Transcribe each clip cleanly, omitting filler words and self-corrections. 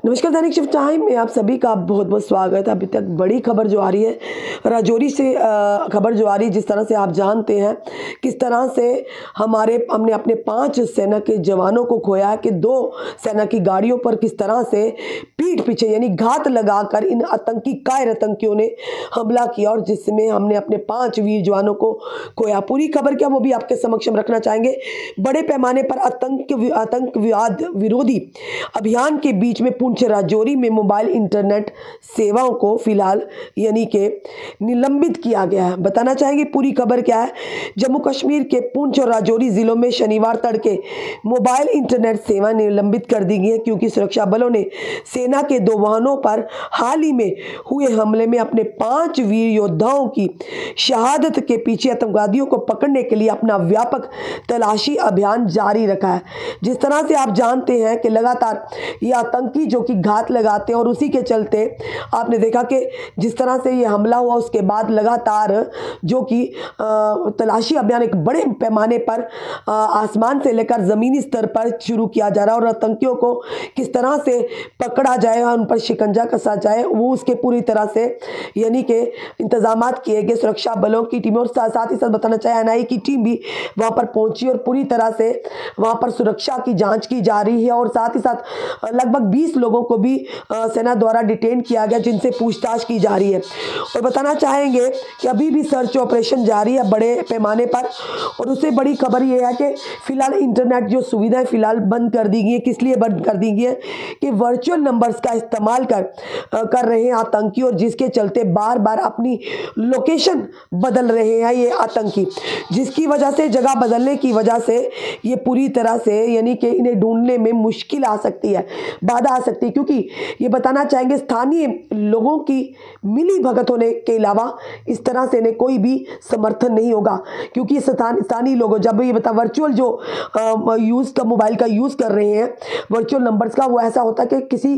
नमस्कार, दैनिक shift time में आप सभी का बहुत बहुत स्वागत है। अभी तक बड़ी खबर जो आ रही है राजौरी से, खबर जो आ रही है, जिस तरह से आप जानते हैं किस तरह से हमने अपने 5 सेना के जवानों को खोया है कि 2 सेना की गाड़ियों पर किस तरह से पीठ पीछे यानी घात लगाकर इन कायर आतंकियों ने हमला किया और जिसमें हमने अपने 5 वीर जवानों को खोया। पूरी खबर क्या वो भी आपके समक्ष रखना चाहेंगे। बड़े पैमाने पर आतंकवाद विरोधी अभियान के बीच में पुंछ राजौरी में मोबाइल इंटरनेट सेवाओं को फिलहाल यानी कि निलंबित किया गया है। बताना चाहेंगे पूरी खबर क्या है। जम्मू कश्मीर के पुंछ और राजौरी जिलों में शनिवार तड़के मोबाइल इंटरनेट सेवा निलंबित कर दी गई है क्योंकि सुरक्षा बलों ने सेना के 2 वाहनों पर हाल ही में हुए हमले में अपने 5 वीर योद्धाओं की शहादत के पीछे आतंकवादियों को पकड़ने के लिए अपना व्यापक तलाशी अभियान जारी रखा है। जिस तरह से आप जानते हैं कि लगातार ये आतंकी जो कि घात लगाते हैं और उसी के चलते आपने देखा कि जिस तरह से ये हमला हुआ उसके बाद लगातार जो कि तलाशी अभियान एक बड़े पैमाने पर आसमान से लेकर ज़मीनी स्तर पर शुरू किया जा रहा है और आतंकियों को किस तरह से पकड़ा जाए और उन पर शिकंजा कसा जाए वो उसके पूरी तरह से यानी कि इंतजाम किए गए सुरक्षा बलों की टीमें। और साथ ही साथ बताना चाहे एनआईए की टीम भी वहाँ पर पहुंची और पूरी तरह से वहाँ पर सुरक्षा की जाँच की जा रही है और साथ ही साथ लगभग 20 लोगों को भी सेना द्वारा डिटेन किया गया जिनसे पूछताछ की जा रही है। और बताना चाहेंगे कि अभी भी सर्च ऑपरेशन जारी है बड़े पैमाने पर। और उससे बड़ी खबर ये है कि फिलहाल इंटरनेट जो सुविधाएं फिलहाल बंद कर दी गई है। किस लिए बंद कर दी गई है कि वर्चुअल नंबर्स का इस्तेमाल कर रहे हैं आतंकी और जिसके चलते बार बार अपनी लोकेशन बदल रहे हैं ये आतंकी, जिसकी वजह से जगह बदलने की वजह से ये पूरी तरह से यानी कि इन्हें ढूंढने में मुश्किल आ सकती है, बाधा आ सकती है। क्योंकि ये बताना चाहेंगे स्थानीय लोगों की मिली भगत होने के अलावा इस तरह से इन्हें कोई भी समर्थन नहीं होगा क्योंकि स्थानीय लोगों जब ये बता वर्चुअल जो यूज़ का मोबाइल का यूज़ कर रहे हैं वर्चुअल नंबर्स का, वो ऐसा होता है कि किसी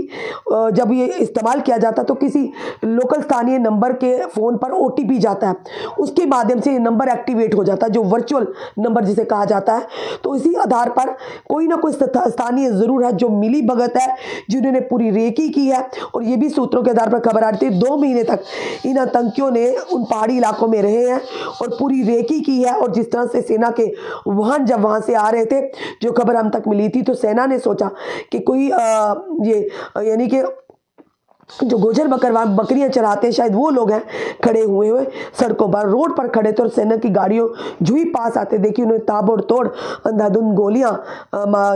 जब ये इस्तेमाल किया जाता है तो किसी लोकल स्थानीय नंबर के फ़ोन पर OTP जाता है, उसके माध्यम से ये नंबर एक्टिवेट हो जाता है जो वर्चुअल नंबर जिसे कहा जाता है। तो इसी आधार पर कोई ना कोई स्थानीय ज़रूर है जो मिली भगत है जिन्होंने पूरी रेकी की है। और ये भी सूत्रों के आधार पर खबर आ रही थी 2 महीने तक इन आतंकियों ने उन पहाड़ी इलाकों में रहे हैं और पूरी रेकी की है। और जिस तरह से सेना के वाहन जब वहाँ से आ रहे थे जो खबर हम तक मिली थी तो सेना ने सोचा कि कोई ये यानी कि जो गुजर बकरियां चराते हैं शायद वो लोग हैं खड़े हुए सड़कों पर रोड पर खड़े थे और सेना की गाड़ियों जो ही पास आते देखिए उन्होंने ताबड़तोड़ अंधाधुंध गोलियां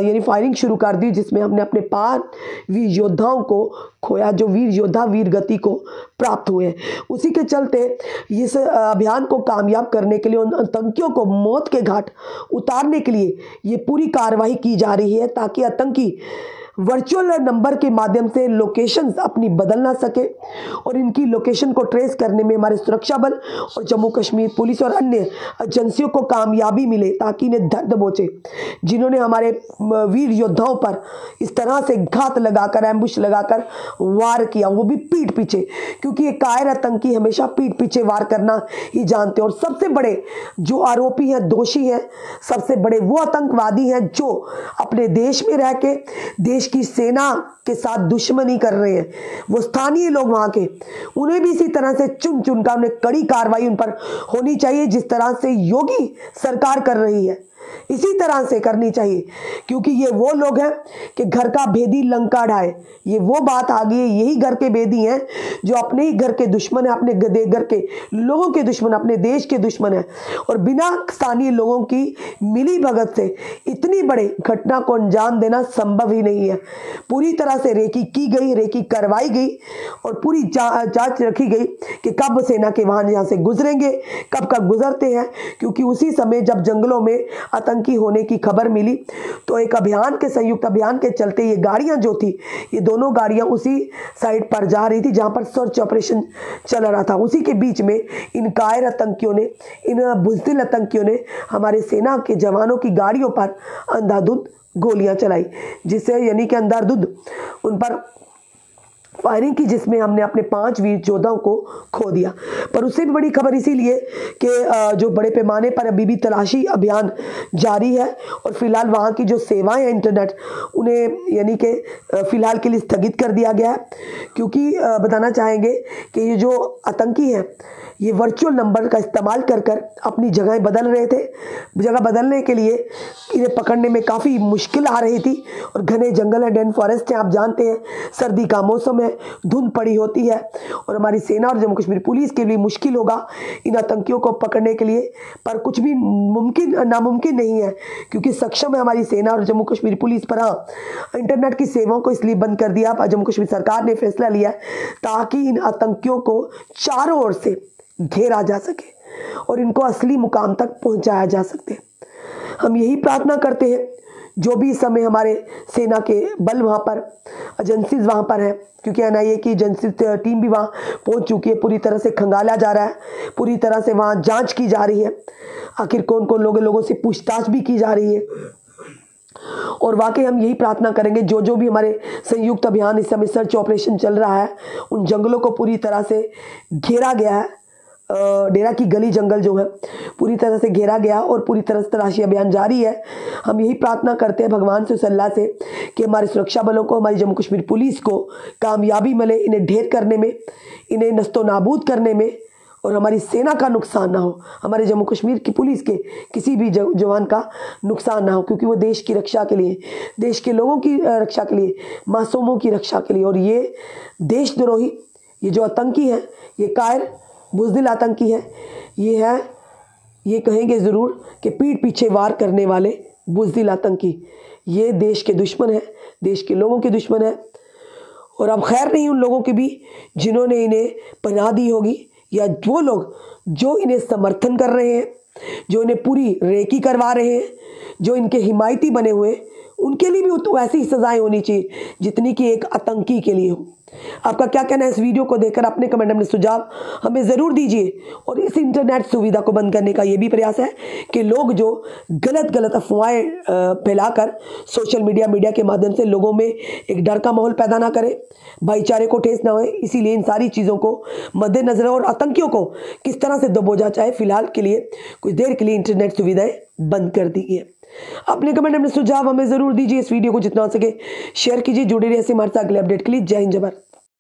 यानी फायरिंग शुरू कर दी जिसमें हमने अपने 5 वीर योद्धाओं को खोया जो वीर योद्धा वीर गति को प्राप्त हुए। उसी के चलते इस अभियान को कामयाब करने के लिए उन आतंकियों को मौत के घाट उतारने के लिए ये पूरी कार्रवाई की जा रही है ताकि आतंकी वर्चुअल नंबर के माध्यम से लोकेशन अपनी बदल ना सके और इनकी लोकेशन को ट्रेस करने में हमारे सुरक्षा बल और जम्मू कश्मीर पुलिस और अन्य एजेंसियों को कामयाबी मिले ताकि इन्हें दर्द पहुंचे जिन्होंने हमारे वीर योद्धाओं पर इस तरह से घात लगाकर एम्बुश लगाकर वार किया, वो भी पीठ पीछे, क्योंकि ये कायर आतंकी हमेशा पीठ पीछे वार करना ही जानते हैं। और सबसे बड़े जो आरोपी हैं दोषी हैं सबसे बड़े वो आतंकवादी हैं जो अपने देश में रह के देश की सेना के साथ दुश्मनी कर रहे हैं। वो स्थानीय लोग वहां के उन्हें भी इसी तरह से चुन चुनकर उन्हें कड़ी कार्रवाई उन पर होनी चाहिए जिस तरह से योगी सरकार कर रही है इसी तरह से करनी चाहिए क्योंकि ये वो लोग हैं कि घर का भेदी लंका ढाए। ये वो बात आ गई है, यही घर के भेदी हैं जो अपने ही घर के दुश्मन है, अपने घर के लोगों के दुश्मन, अपने देश के दुश्मन है। और बिना स्थानीय लोगों की मिली भगत से इतनी बड़े घटना को अंजाम देना संभव ही नहीं है। पूरी तरह से रेकी की गई, रेकी करवाई गई और पूरी जांच रखी गई कि कब सेना के वाहन यहाँ से गुजरेंगे, कब कब गुजरते हैं, क्योंकि उसी समय जब जंगलों में आतंकी होने की खबर मिली तो एक संयुक्त अभियान के चलते ये गाड़ियां जो थी ये दोनों गाड़ियां उसी साइड पर जा रही थी जहां पर सर्च ऑपरेशन चल रहा था। उसी के बीच में इन कायर आतंकियों ने, इन बुज़दिल आतंकियों ने हमारे सेना के जवानों की गाड़ियों पर अंधाधुंध गोलियां चलाई जिससे यानी कि अंधाधुंध उन पर फायरिंग की, जिसमें हमने अपने 5 वीर योद्धाओं को खो दिया। पर उससे भी बड़ी खबर इसीलिए कि जो बड़े पैमाने पर अभी भी तलाशी अभियान जारी है और फिलहाल वहाँ की जो सेवाएं हैं इंटरनेट, उन्हें यानी कि फिलहाल के लिए स्थगित कर दिया गया है, क्योंकि बताना चाहेंगे कि ये जो आतंकी हैं ये वर्चुअल नंबर का इस्तेमाल कर कर अपनी जगहें बदल रहे थे। जगह बदलने के लिए इन्हें पकड़ने में काफ़ी मुश्किल आ रही थी और घने जंगल है, डेन फॉरेस्ट है, आप जानते हैं सर्दी का मौसम है, धुंध पड़ी होती है और हमारी सेना और जम्मू कश्मीर पुलिस के लिए मुश्किल होगा इन आतंकियों को पकड़ने के लिए। पर कुछ भी नामुमकिन नहीं है, क्योंकि सक्षम है हमारी सेना और जम्मू कश्मीर पुलिस। पर हाँ, इंटरनेट की सेवाओं को इसलिए बंद कर दिया, जम्मू कश्मीर सरकार ने फैसला लिया ताकि इन आतंकियों को चारों ओर से घेरा जा सके और इनको असली मुकाम तक पहुंचाया जा सके। हम यही प्रार्थना करते हैं, जो भी इस समय हमारे सेना के बल वहाँ पर, एजेंसीज वहाँ पर हैं, क्योंकि NIA की एजेंसी टीम भी वहाँ पहुँच चुकी है, पूरी तरह से खंगाला जा रहा है, पूरी तरह से वहाँ जांच की जा रही है, आखिर कौन कौन लोगों से पूछताछ भी की जा रही है। और वाकई हम यही प्रार्थना करेंगे, जो भी हमारे संयुक्त अभियान इस समय सर्च ऑपरेशन चल रहा है, उन जंगलों को पूरी तरह से घेरा गया है, डेरा की गली जंगल जो है पूरी तरह से घेरा गया और पूरी तरह से तलाशी अभियान जारी है। हम यही प्रार्थना करते हैं भगवान से, उस अल्लाह से, कि हमारे सुरक्षा बलों को, हमारी जम्मू कश्मीर पुलिस को कामयाबी मिले इन्हें ढेर करने में, इन्हें नस्तो नाबूद करने में, और हमारी सेना का नुकसान ना हो, हमारे जम्मू कश्मीर की पुलिस के किसी भी जवान का नुकसान ना हो, क्योंकि वो देश की रक्षा के लिए, देश के लोगों की रक्षा के लिए, मासूमों की रक्षा के लिए। और ये देशद्रोही, ये जो आतंकी है, ये कायर बुज़दिल आतंकी है, ये कहेंगे ज़रूर कि पीठ पीछे वार करने वाले बुज़दिल आतंकी, ये देश के दुश्मन है, देश के लोगों के दुश्मन है। और अब खैर नहीं उन लोगों की भी जिन्होंने इन्हें पनाह दी होगी, या वो लोग जो इन्हें समर्थन कर रहे हैं, जो इन्हें पूरी रेकी करवा रहे हैं, जो इनके हिमायती बने हुए, उनके लिए भी तो ऐसी सजाएं होनी चाहिए जितनी कि एक आतंकी के लिए हो। आपका क्या कहना है इस वीडियो को देखकर? अपने कमेंट में सुझाव हमें ज़रूर दीजिए। और इस इंटरनेट सुविधा को बंद करने का ये भी प्रयास है कि लोग जो गलत अफवाहें फैलाकर सोशल मीडिया के माध्यम से लोगों में एक डर का माहौल पैदा ना करें, भाईचारे को ठेस ना होए। इसीलिए इन सारी चीज़ों को मद्देनजर और आतंकियों को किस तरह से दबोचा जाए, फिलहाल के लिए कुछ देर के लिए इंटरनेट सुविधाएं बंद कर दी गई है। अपने कमेंट में सुझाव हमें ज़रूर दीजिए। इस वीडियो को जितना हो सके शेयर कीजिए। जुड़े रहिए हमारे साथ अगले अपडेट के लिए। जय हिंद, जय भारत।